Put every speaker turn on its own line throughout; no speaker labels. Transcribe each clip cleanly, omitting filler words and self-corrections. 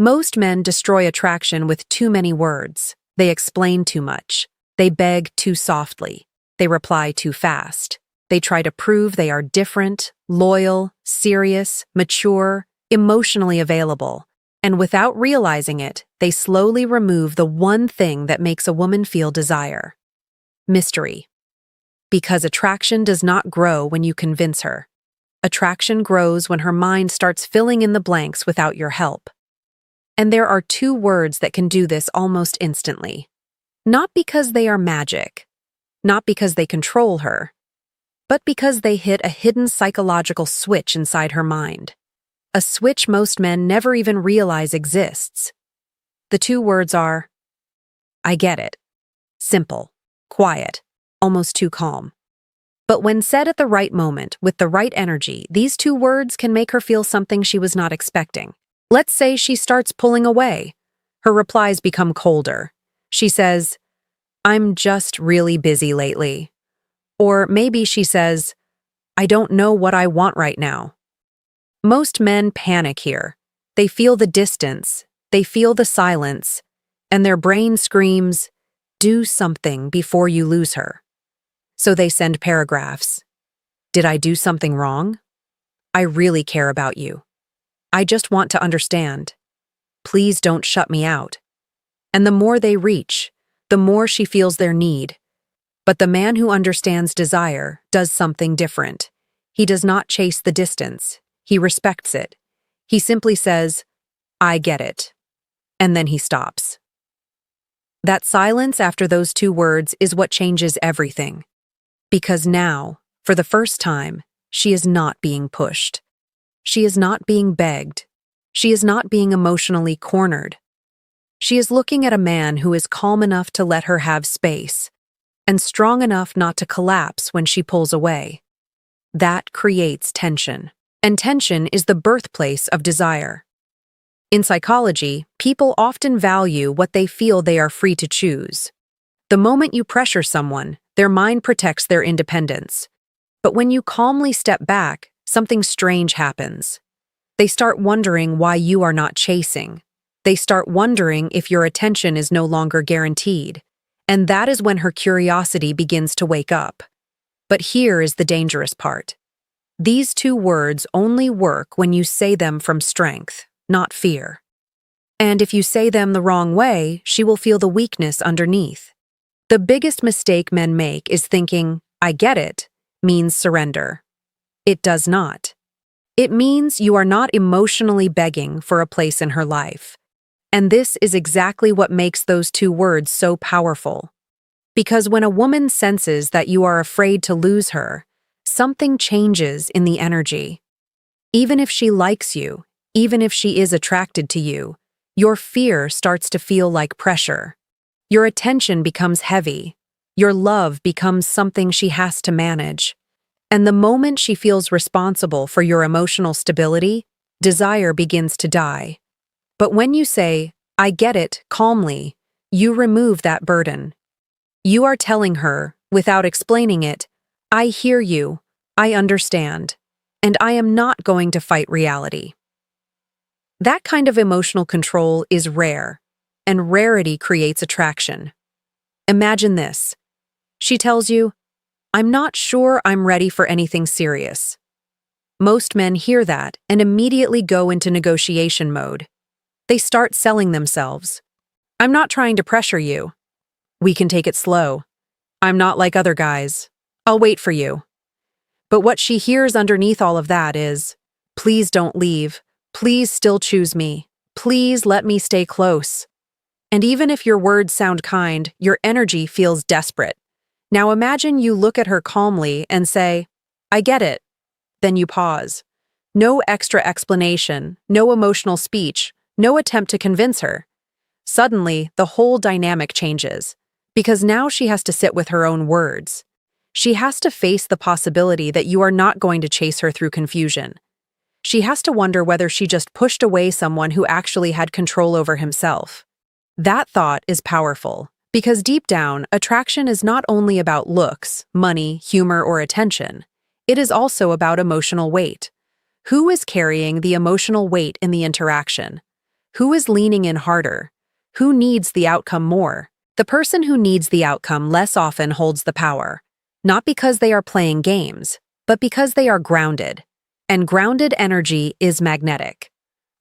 Most men destroy attraction with too many words. They explain too much. They beg too softly. They reply too fast. They try to prove they are different, loyal, serious, mature, emotionally available. And without realizing it, they slowly remove the one thing that makes a woman feel desire: mystery. Because attraction does not grow when you convince her. Attraction grows when her mind starts filling in the blanks without your help. And there are two words that can do this almost instantly. Not because they are magic, not because they control her, but because they hit a hidden psychological switch inside her mind. A switch most men never even realize exists. The two words are, I get it. Simple, quiet, almost too calm. But when said at the right moment, with the right energy, these two words can make her feel something she was not expecting. Let's say she starts pulling away. Her replies become colder. She says, I'm just really busy lately. Or maybe she says, I don't know what I want right now. Most men panic here. They feel the distance, they feel the silence, and their brain screams, do something before you lose her. So they send paragraphs. Did I do something wrong? I really care about you. I just want to understand. Please don't shut me out. And the more they reach, the more she feels their need. But the man who understands desire does something different. He does not chase the distance. He respects it. He simply says, I get it. And then he stops. That silence after those two words is what changes everything. Because now, for the first time, she is not being pushed. She is not being begged. She is not being emotionally cornered. She is looking at a man who is calm enough to let her have space, and strong enough not to collapse when she pulls away. That creates tension, and tension is the birthplace of desire. In psychology, people often value what they feel they are free to choose. The moment you pressure someone, their mind protects their independence. But when you calmly step back, something strange happens. They start wondering why you are not chasing. They start wondering if your attention is no longer guaranteed. And that is when her curiosity begins to wake up. But here is the dangerous part. These two words only work when you say them from strength, not fear. And if you say them the wrong way, she will feel the weakness underneath. The biggest mistake men make is thinking, I get it, means surrender. It does not. It means you are not emotionally begging for a place in her life. And this is exactly what makes those two words so powerful. Because when a woman senses that you are afraid to lose her, something changes in the energy. Even if she likes you, even if she is attracted to you, your fear starts to feel like pressure. Your attention becomes heavy. Your love becomes something she has to manage. And the moment she feels responsible for your emotional stability, desire begins to die. But when you say, I get it, calmly, you remove that burden. You are telling her, without explaining it, I hear you, I understand, and I am not going to fight reality. That kind of emotional control is rare, and rarity creates attraction. Imagine this. She tells you, I'm not sure I'm ready for anything serious. Most men hear that and immediately go into negotiation mode. They start selling themselves. I'm not trying to pressure you. We can take it slow. I'm not like other guys. I'll wait for you. But what she hears underneath all of that is, please don't leave. Please still choose me. Please let me stay close. And even if your words sound kind, your energy feels desperate. Now imagine you look at her calmly and say, I get it. Then you pause. No extra explanation, no emotional speech, no attempt to convince her. Suddenly, the whole dynamic changes, because now she has to sit with her own words. She has to face the possibility that you are not going to chase her through confusion. She has to wonder whether she just pushed away someone who actually had control over himself. That thought is powerful, because deep down, attraction is not only about looks, money, humor, or attention. It is also about emotional weight. Who is carrying the emotional weight in the interaction? Who is leaning in harder? Who needs the outcome more? The person who needs the outcome less often holds the power, not because they are playing games, but because they are grounded. And grounded energy is magnetic.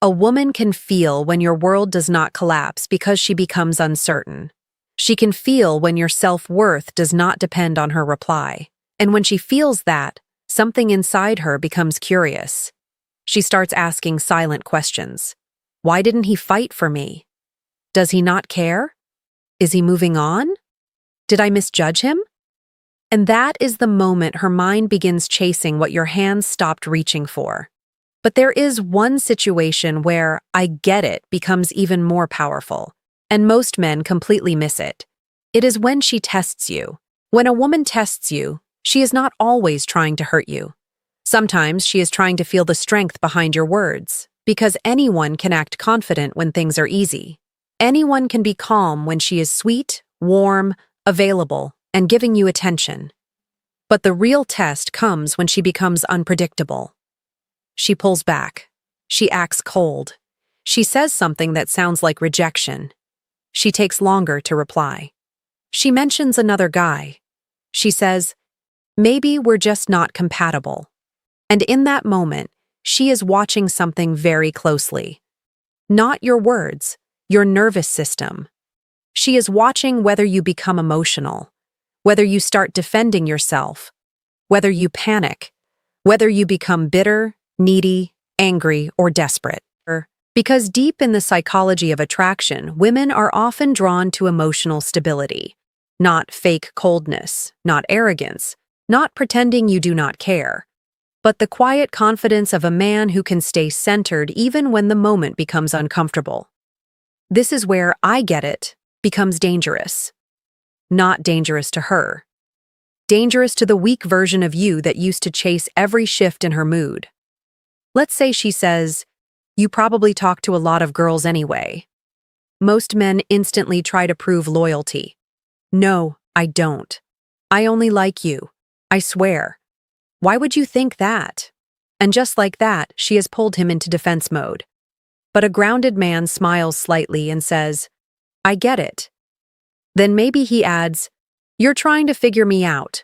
A woman can feel when your world does not collapse because she becomes uncertain. She can feel when your self-worth does not depend on her reply. And when she feels that, something inside her becomes curious. She starts asking silent questions. Why didn't he fight for me? Does he not care? Is he moving on? Did I misjudge him? And that is the moment her mind begins chasing what your hands stopped reaching for. But there is one situation where "I get it" becomes even more powerful, and most men completely miss it. It is when she tests you. When a woman tests you, she is not always trying to hurt you. Sometimes she is trying to feel the strength behind your words, because anyone can act confident when things are easy. Anyone can be calm when she is sweet, warm, available, and giving you attention. But the real test comes when she becomes unpredictable. She pulls back. She acts cold. She says something that sounds like rejection. She takes longer to reply. She mentions another guy. She says, "Maybe we're just not compatible." And in that moment, she is watching something very closely. Not your words, your nervous system. She is watching whether you become emotional, whether you start defending yourself, whether you panic, whether you become bitter, needy, angry, or desperate. Because deep in the psychology of attraction, women are often drawn to emotional stability, not fake coldness, not arrogance, not pretending you do not care, but the quiet confidence of a man who can stay centered even when the moment becomes uncomfortable. This is where "I get it" becomes dangerous. Not dangerous to her. Dangerous to the weak version of you that used to chase every shift in her mood. Let's say she says, "You probably talk to a lot of girls anyway." Most men instantly try to prove loyalty. "No, I don't. I only like you. I swear. Why would you think that?" And just like that, she has pulled him into defense mode. But a grounded man smiles slightly and says, "I get it." Then maybe he adds, "You're trying to figure me out."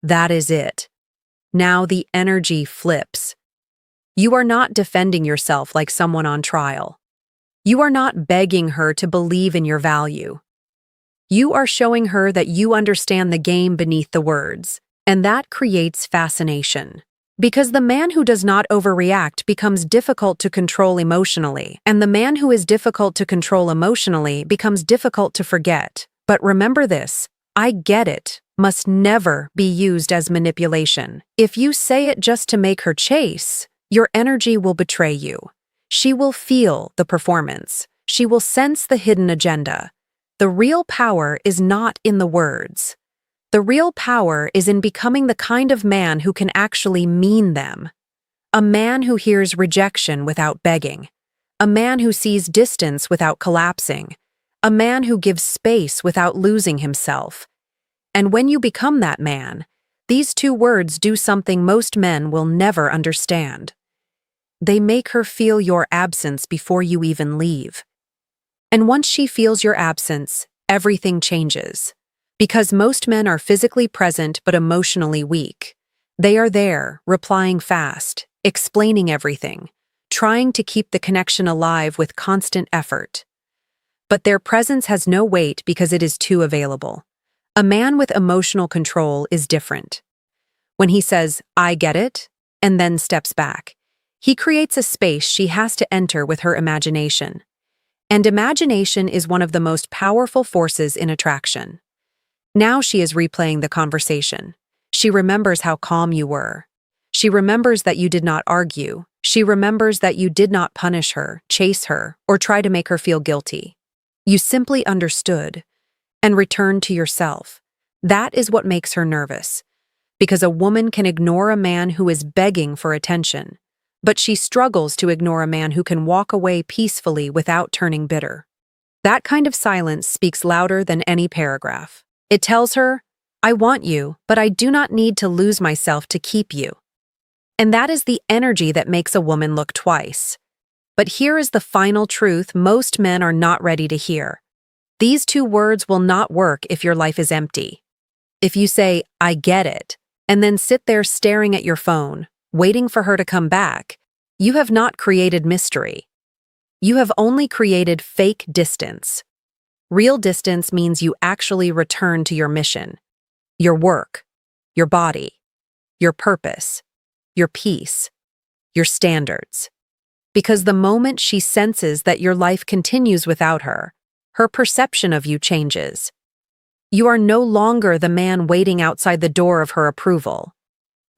That is it. Now the energy flips. You are not defending yourself like someone on trial. You are not begging her to believe in your value. You are showing her that you understand the game beneath the words, and that creates fascination. Because the man who does not overreact becomes difficult to control emotionally, and the man who is difficult to control emotionally becomes difficult to forget. But remember this, "I get it" must never be used as manipulation. If you say it just to make her chase, your energy will betray you. She will feel the performance. She will sense the hidden agenda. The real power is not in the words. The real power is in becoming the kind of man who can actually mean them. A man who hears rejection without begging. A man who sees distance without collapsing. A man who gives space without losing himself. And when you become that man, these two words do something most men will never understand. They make her feel your absence before you even leave. And once she feels your absence, everything changes. Because most men are physically present but emotionally weak. They are there, replying fast, explaining everything, trying to keep the connection alive with constant effort. But their presence has no weight because it is too available. A man with emotional control is different. When he says, "I get it," and then steps back, he creates a space she has to enter with her imagination. And imagination is one of the most powerful forces in attraction. Now she is replaying the conversation. She remembers how calm you were. She remembers that you did not argue. She remembers that you did not punish her, chase her, or try to make her feel guilty. You simply understood and returned to yourself. That is what makes her nervous. Because a woman can ignore a man who is begging for attention, but she struggles to ignore a man who can walk away peacefully without turning bitter. That kind of silence speaks louder than any paragraph. It tells her, "I want you, but I do not need to lose myself to keep you." And that is the energy that makes a woman look twice. But here is the final truth most men are not ready to hear. These two words will not work if your life is empty. If you say, "I get it," and then sit there staring at your phone, waiting for her to come back, you have not created mystery. You have only created fake distance. Real distance means you actually return to your mission, your work, your body, your purpose, your peace, your standards. Because the moment she senses that your life continues without her, her perception of you changes. You are no longer the man waiting outside the door of her approval.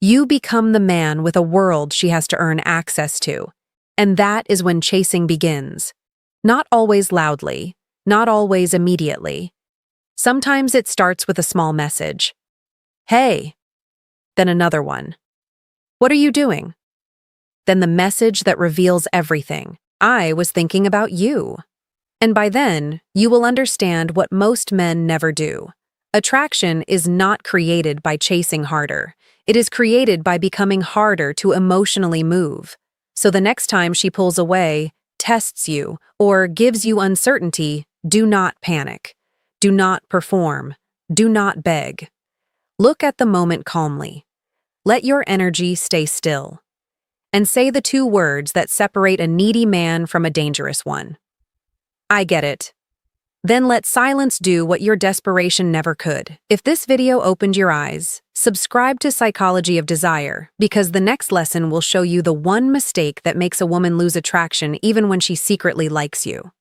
You become the man with a world she has to earn access to. And that is when chasing begins. Not always loudly, not always immediately. Sometimes it starts with a small message. "Hey." Then another one. "What are you doing?" Then the message that reveals everything. "I was thinking about you." And by then, you will understand what most men never do. Attraction is not created by chasing harder. It is created by becoming harder to emotionally move. So the next time she pulls away, tests you, or gives you uncertainty, do not panic. Do not perform. Do not beg. Look at the moment calmly. Let your energy stay still. And say the two words that separate a needy man from a dangerous one. "I get it." Then let silence do what your desperation never could. If this video opened your eyes, subscribe to Psychology of Desire, because the next lesson will show you the one mistake that makes a woman lose attraction even when she secretly likes you.